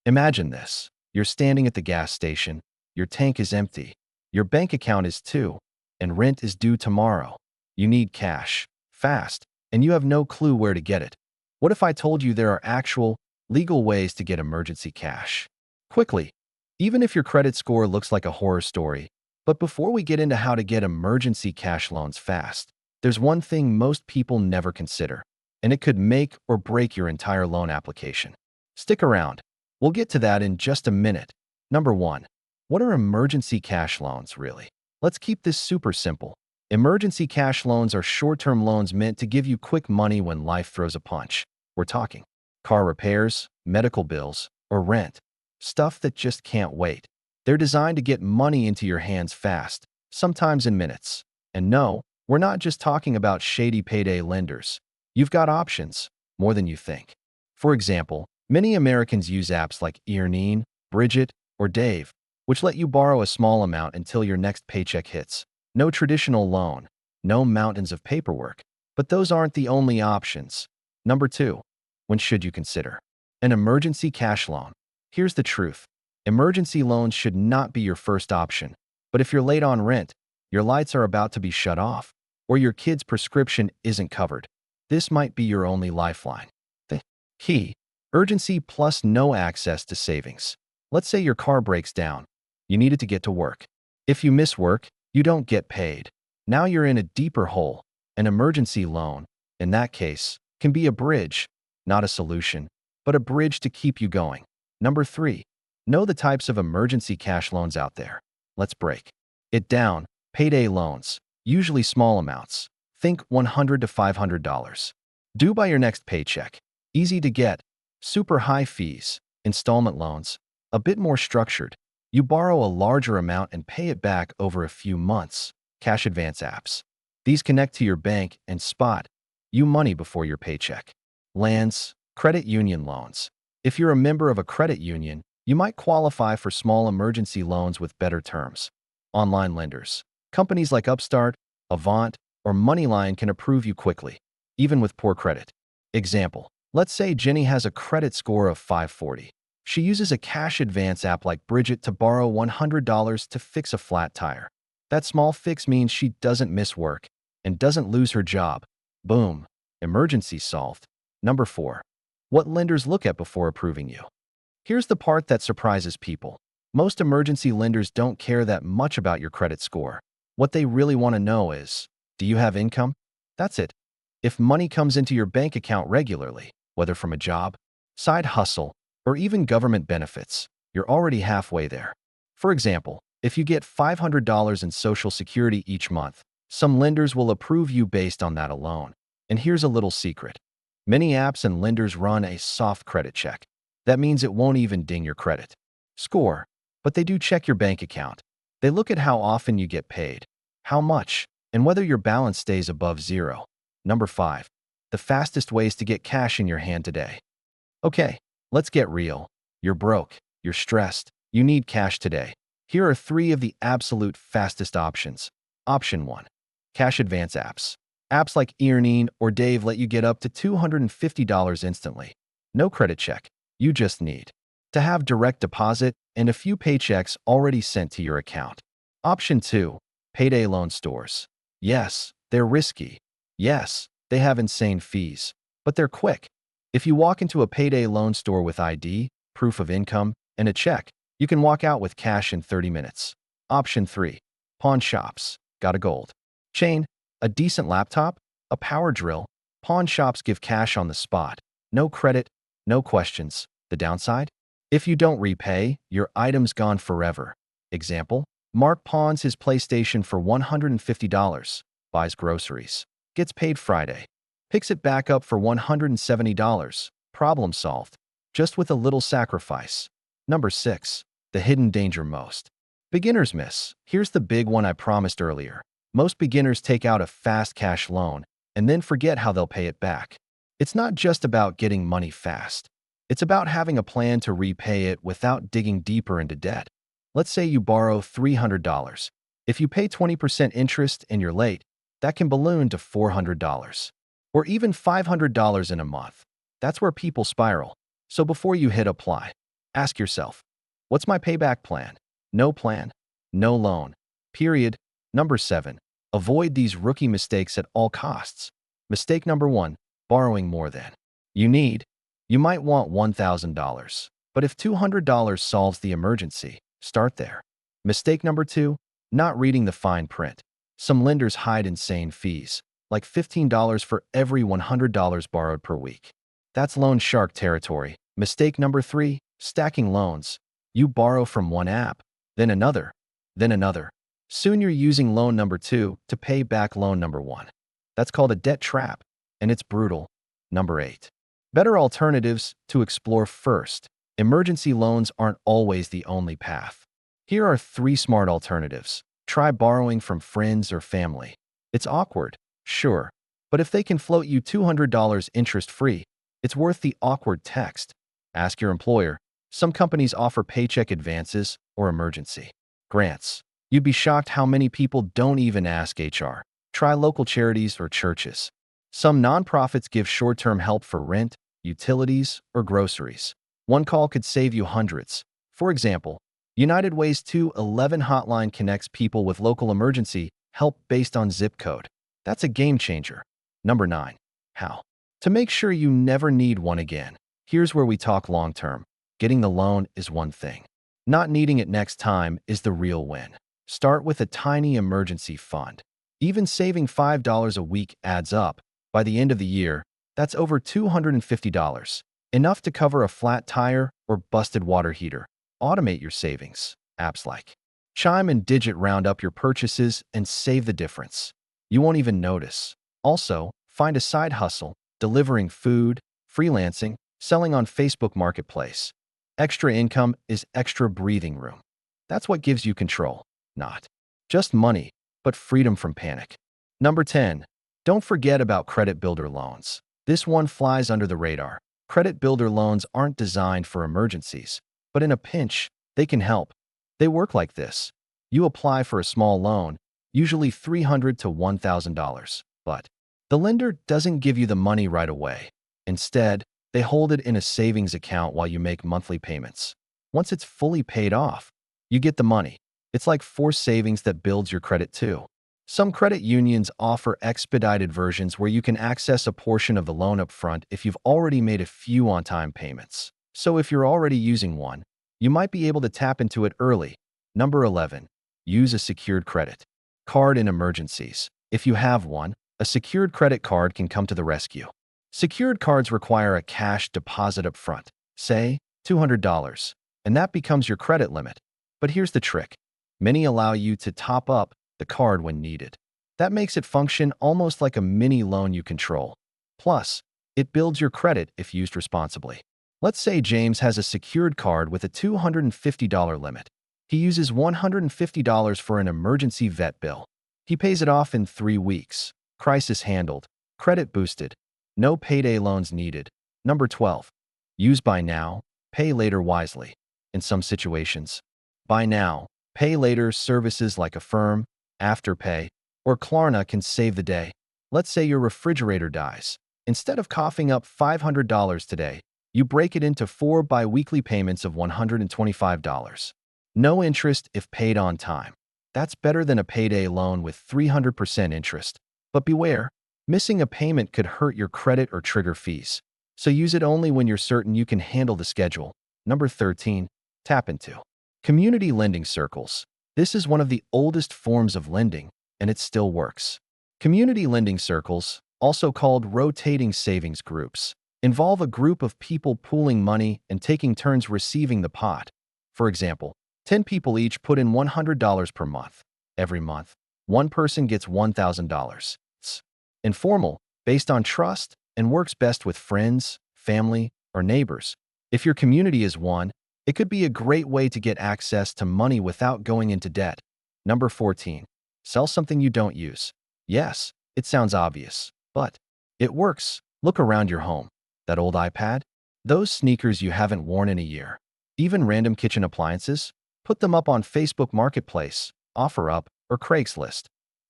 Imagine this. You're standing at the gas station, your tank is empty, your bank account is too, and rent is due tomorrow. You need cash, fast, and you have no clue where to get it. What if I told you there are actual, legal ways to get emergency cash? Quickly, even if your credit score looks like a horror story. But before we get into how to get emergency cash loans fast, there's one thing most people never consider, and it could make or break your entire loan application. Stick around. We'll get to that in just a minute. Number 1. What are emergency cash loans really? Let's keep this super simple. Emergency cash loans are short-term loans meant to give you quick money when life throws a punch. We're talking car repairs, medical bills, or rent. Stuff that just can't wait. They're designed to get money into your hands fast, sometimes in minutes. And no, we're not just talking about shady payday lenders. You've got options, more than you think. For example, many Americans use apps like Earnine, Bridget, or Dave, which let you borrow a small amount until your next paycheck hits. No traditional loan, no mountains of paperwork. But those aren't the only options. Number 2. When should you consider an emergency cash loan? Here's the truth. Emergency loans should not be your first option. But if you're late on rent, your lights are about to be shut off, or your kid's prescription isn't covered, this might be your only lifeline. The key: urgency plus no access to savings. Let's say your car breaks down. You need it to get to work. If you miss work, you don't get paid. Now you're in a deeper hole. An emergency loan, in that case, can be a bridge, not a solution, but a bridge to keep you going. Number 3. Know the types of emergency cash loans out there. Let's break it down. Payday loans, usually small amounts. Think $100 to $500. Due by your next paycheck. Easy to get. Super high fees. Installment loans, a bit more structured. You borrow a larger amount and pay it back over a few months. Cash advance apps. These connect to your bank and spot you money before your paycheck. Lands, credit union loans. If you're a member of a credit union, you might qualify for small emergency loans with better terms. Online lenders. Companies like Upstart, Avant, or Moneyline can approve you quickly, even with poor credit. Example. Let's say Jenny has a credit score of 540. She uses a cash advance app like Bridget to borrow $100 to fix a flat tire. That small fix means she doesn't miss work and doesn't lose her job. Boom. Emergency solved. Number 4. What lenders look at before approving you. Here's the part that surprises people. Most emergency lenders don't care that much about your credit score. What they really want to know is, do you have income? That's it. If money comes into your bank account regularly, whether from a job, side hustle, or even government benefits, you're already halfway there. For example, if you get $500 in Social Security each month, some lenders will approve you based on that alone. And here's a little secret. Many apps and lenders run a soft credit check. That means it won't even ding your credit score, but they do check your bank account. They look at how often you get paid, how much, and whether your balance stays above zero. Number 5. The fastest ways to get cash in your hand today. Okay, let's get real. You're broke, you're stressed, you need cash today. Here are 3 of the absolute fastest options. Option 1. Cash advance apps. Apps like Earnine or Dave let you get up to $250 instantly. No credit check. You just need to have direct deposit and a few paychecks already sent to your account. Option 2. Payday loan stores. Yes, they're risky. Yes, they have insane fees. But they're quick. If you walk into a payday loan store with ID, proof of income, and a check, you can walk out with cash in 30 minutes. Option 3. Pawn shops. Got a gold chain, a decent laptop, a power drill. Pawn shops give cash on the spot. No credit, no questions. The downside? If you don't repay, your item's gone forever. Example, Mark pawns his PlayStation for $150, buys groceries, gets paid Friday, picks it back up for $170. Problem solved. Just with a little sacrifice. Number 6. The hidden danger most beginners miss. Here's the big one I promised earlier. Most beginners take out a fast cash loan and then forget how they'll pay it back. It's not just about getting money fast. It's about having a plan to repay it without digging deeper into debt. Let's say you borrow $300. If you pay 20% interest and you're late, that can balloon to $400. Or even $500 in a month. That's where people spiral. So before you hit apply, Ask yourself, what's my payback plan? No plan, no loan. Period. Number 7. Avoid these rookie mistakes at all costs. Mistake number 1. Borrowing more than you need. You might want $1,000, but if $200 solves the emergency, start there. Mistake number 2. Not reading the fine print. Some lenders hide insane fees, like $15 for every $100 borrowed per week. That's loan shark territory. Mistake number 3. Stacking loans. You borrow from one app, then another, then another. Soon you're using loan number 2 to pay back loan number 1. That's called a debt trap, and it's brutal. Number 8. Better alternatives to explore first. Emergency loans aren't always the only path. Here are 3 smart alternatives. Try borrowing from friends or family. It's awkward, sure, but if they can float you $200 interest-free, it's worth the awkward text. Ask your employer. Some companies offer paycheck advances or emergency grants. You'd be shocked how many people don't even ask HR. Try local charities or churches. Some nonprofits give short-term help for rent, utilities, or groceries. One call could save you hundreds. For example, United Way's 211 hotline connects people with local emergency help based on zip code. That's a game changer. Number 9. How to make sure you never need one again. Here's where we talk long-term. Getting the loan is one thing. Not needing it next time is the real win. Start with a tiny emergency fund. Even saving $5 a week adds up. By the end of the year, that's over $250. Enough to cover a flat tire or busted water heater. Automate your savings. Apps like Chime and Digit round up your purchases and save the difference. You won't even notice. Also, find a side hustle, delivering food, freelancing, selling on Facebook Marketplace. Extra income is extra breathing room. That's what gives you control. Not just money, but freedom from panic. Number 10. Don't forget about credit builder loans. This one flies under the radar. Credit builder loans aren't designed for emergencies, but in a pinch, they can help. They work like this. You apply for a small loan, usually $300 to $1,000, but the lender doesn't give you the money right away. Instead, they hold it in a savings account while you make monthly payments. Once it's fully paid off, you get the money. It's like forced savings that builds your credit too. Some credit unions offer expedited versions where you can access a portion of the loan up front if you've already made a few on-time payments. So if you're already using one, you might be able to tap into it early. Number 11. Use a secured credit card in emergencies. If you have one, a secured credit card can come to the rescue. Secured cards require a cash deposit up front, say $200, and that becomes your credit limit. But here's the trick. Many allow you to top up the card when needed. That makes it function almost like a mini loan you control. Plus, it builds your credit if used responsibly. Let's say James has a secured card with a $250 limit. He uses $150 for an emergency vet bill. He pays it off in 3 weeks. Crisis handled. Credit boosted. No payday loans needed. Number 12. Use buy now, pay later wisely. In some situations, buy now, pay later services like Affirm, Afterpay, or Klarna can save the day. Let's say your refrigerator dies. Instead of coughing up $500 today, you break it into 4 bi-weekly payments of $125. No interest if paid on time. That's better than a payday loan with 300% interest. But beware, missing a payment could hurt your credit or trigger fees. So use it only when you're certain you can handle the schedule. Number 13. Tap into community lending circles. This is one of the oldest forms of lending, and it still works. Community lending circles, also called rotating savings groups, involve a group of people pooling money and taking turns receiving the pot. For example, 10 people each put in $100 per month. Every month, one person gets $1,000. It's informal, based on trust, and works best with friends, family, or neighbors. If your community is one, it could be a great way to get access to money without going into debt. Number 14. Sell something you don't use. Yes, it sounds obvious, but it works. Look around your home. That old iPad? Those sneakers you haven't worn in a year? Even random kitchen appliances? Put them up on Facebook Marketplace, OfferUp, or Craigslist.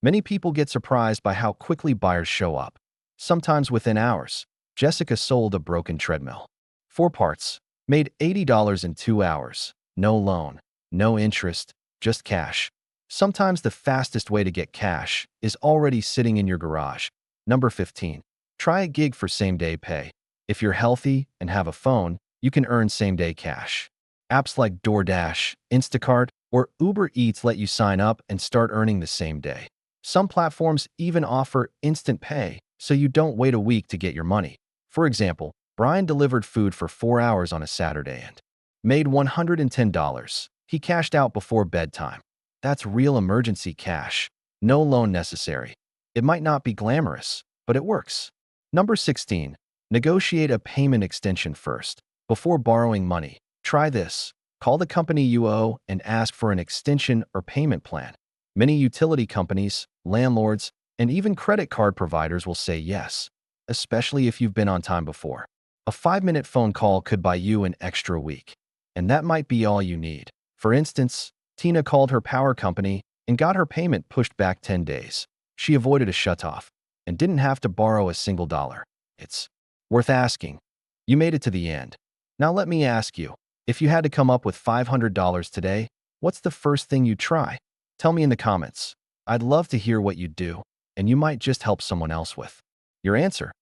Many people get surprised by how quickly buyers show up. Sometimes within hours. Jessica sold a broken treadmill. 4 parts. Made $80 in 2 hours. No loan, no interest, just cash. Sometimes the fastest way to get cash is already sitting in your garage. Number 15. Try a gig for same-day pay. If you're healthy and have a phone, you can earn same-day cash. Apps like DoorDash, Instacart, or Uber Eats let you sign up and start earning the same day. Some platforms even offer instant pay, so you don't wait a week to get your money. For example, Brian delivered food for 4 hours on a Saturday and made $110. He cashed out before bedtime. That's real emergency cash. No loan necessary. It might not be glamorous, but it works. Number 16. Negotiate a payment extension first. Before borrowing money, try this. Call the company you owe and ask for an extension or payment plan. Many utility companies, landlords, and even credit card providers will say yes, especially if you've been on time before. A 5-minute phone call could buy you an extra week, and that might be all you need. For instance, Tina called her power company and got her payment pushed back 10 days. She avoided a shutoff and didn't have to borrow a single dollar. It's worth asking. You made it to the end. Now let me ask you, if you had to come up with $500 today, what's the first thing you'd try? Tell me in the comments. I'd love to hear what you'd do, and you might just help someone else with your answer.